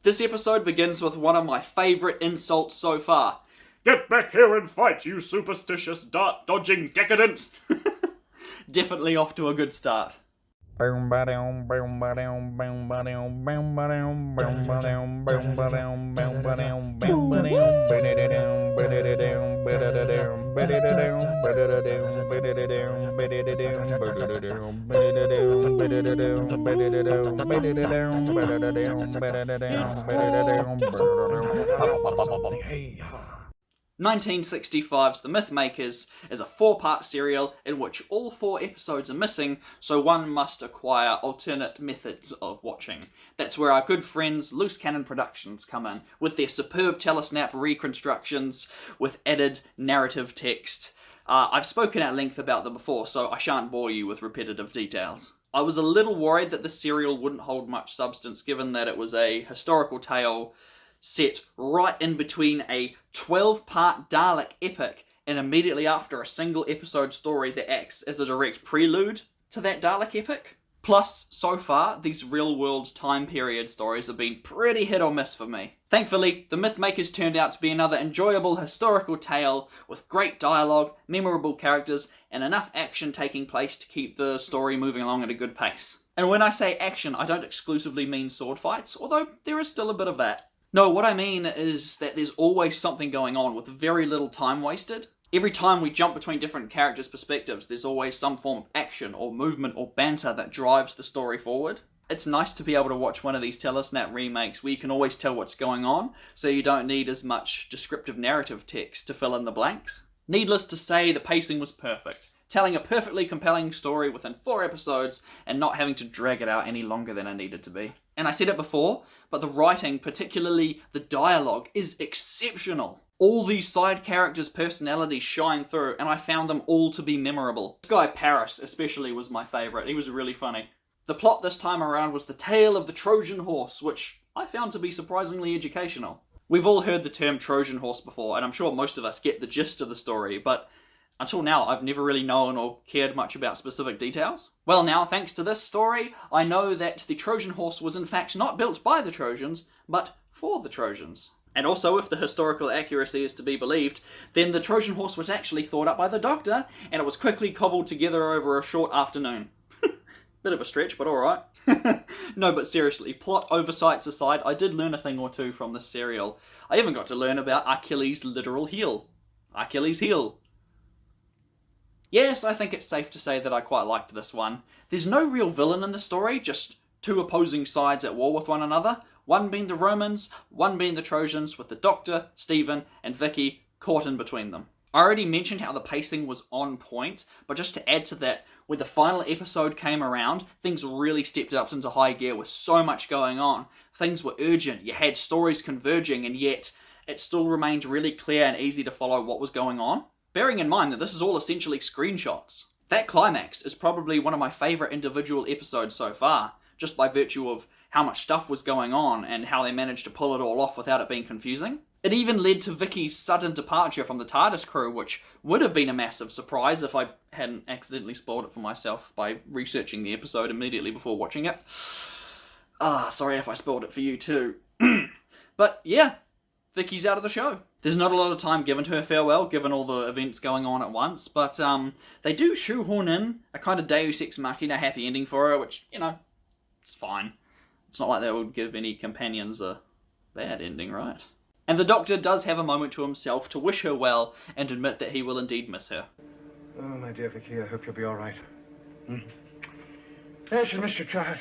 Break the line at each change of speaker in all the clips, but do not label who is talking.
This episode begins with one of my favourite insults so far.
Get back here and fight, you superstitious, dart-dodging decadent!
Definitely off to a good start.
Hey,
1965's The Mythmakers is a 4-part serial in which all 4 episodes are missing, so one must acquire alternate methods of watching. That's where our good friends Loose Cannon Productions come in, with their superb telesnap reconstructions with added narrative text. I've spoken at length about them before, so I shan't bore you with repetitive details. I was a little worried that the serial wouldn't hold much substance, given that it was a historical tale set right in between a 12-part Dalek epic and immediately after a single episode story that acts as a direct prelude to that Dalek epic. Plus, so far, these real-world time period stories have been pretty hit or miss for me. Thankfully, The Mythmakers turned out to be another enjoyable historical tale with great dialogue, memorable characters, and enough action taking place to keep the story moving along at a good pace. And when I say action, I don't exclusively mean sword fights, although there is still a bit of that. No, what I mean is that there's always something going on with very little time wasted. Every time we jump between different characters' perspectives, there's always some form of action or movement or banter that drives the story forward. It's nice to be able to watch one of these Telesnap remakes where you can always tell what's going on, so you don't need as much descriptive narrative text to fill in the blanks. Needless to say, the pacing was perfect, telling a perfectly compelling story within 4 episodes and not having to drag it out any longer than it needed to be. And I said it before, but the writing, particularly the dialogue, is exceptional. All these side characters' personalities shine through, and I found them all to be memorable. This guy Paris especially was my favourite. He was really funny. The plot this time around was the tale of the Trojan horse, which I found to be surprisingly educational. We've all heard the term Trojan horse before, and I'm sure most of us get the gist of the story, but until now, I've never really known or cared much about specific details. Well now, thanks to this story, I know that the Trojan horse was in fact not built by the Trojans, but for the Trojans. And also, if the historical accuracy is to be believed, then the Trojan horse was actually thought up by the Doctor, and it was quickly cobbled together over a short afternoon. Bit of a stretch, but alright. No, but seriously, plot oversights aside, I did learn a thing or two from this serial. I even got to learn about Achilles' literal heel. Achilles' heel. Yes, I think it's safe to say that I quite liked this one. There's no real villain in the story, just 2 opposing sides at war with one another, one being the Romans, one being the Trojans, with the Doctor, Stephen, and Vicky caught in between them. I already mentioned how the pacing was on point, but just to add to that, when the final episode came around, things really stepped up into high gear with so much going on. Things were urgent, you had stories converging, and yet it still remained really clear and easy to follow what was going on. Bearing in mind that this is all essentially screenshots. That climax is probably one of my favourite individual episodes so far, just by virtue of how much stuff was going on and how they managed to pull it all off without it being confusing. It even led to Vicky's sudden departure from the TARDIS crew, which would have been a massive surprise if I hadn't accidentally spoiled it for myself by researching the episode immediately before watching it. Sorry if I spoiled it for you too. But yeah, Vicky's out of the show. There's not a lot of time given to her farewell, given all the events going on at once, but they do shoehorn in a kind of Deus Ex Machina happy ending for her, which, you know, it's fine. It's not like they would give any companions a bad ending, right? And the Doctor does have a moment to himself to wish her well and admit that he will indeed miss her.
oh, my dear Vicky, I hope you'll be all right. Yes, you missed your child.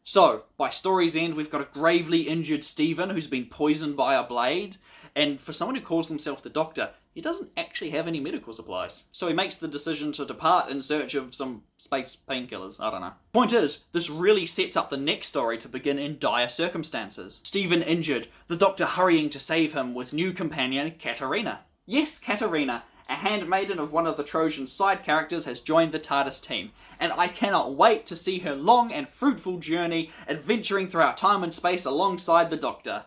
So, by story's end, we've got a gravely injured Stephen who's been poisoned by a blade, and for someone who calls himself the Doctor, he doesn't actually have any medical supplies. So he makes the decision to depart in search of some space painkillers, I don't know. Point is, this really sets up the next story to begin in dire circumstances. Stephen injured, the Doctor hurrying to save him with new companion Katerina. Yes, Katerina, a handmaiden of one of the Trojan's side characters, has joined the TARDIS team, and I cannot wait to see her long and fruitful journey adventuring throughout time and space alongside the Doctor.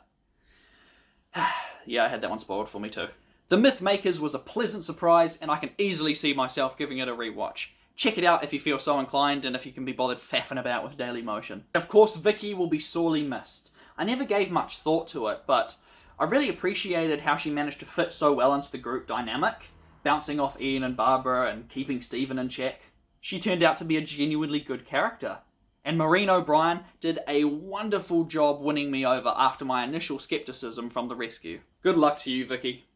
Yeah, I had that one spoiled for me too. The Mythmakers was a pleasant surprise, and I can easily see myself giving it a rewatch. Check it out if you feel so inclined, and if you can be bothered faffing about with Daily Motion. Of course, Vicky will be sorely missed. I never gave much thought to it, but I really appreciated how she managed to fit so well into the group dynamic, bouncing off Ian and Barbara and keeping Stephen in check. She turned out to be a genuinely good character. And Maureen O'Brien did a wonderful job winning me over after my initial skepticism from the rescue. Good luck to you, Vicky.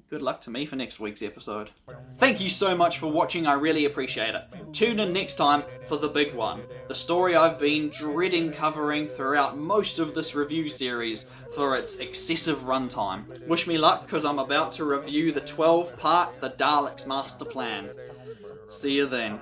Good luck to me for next week's episode. Thank you so much for watching, I really appreciate it. Tune in next time for the big one, the story I've been dreading covering throughout most of this review series for its excessive runtime. Wish me luck, because I'm about to review the 12-part The Daleks Master Plan. See you then.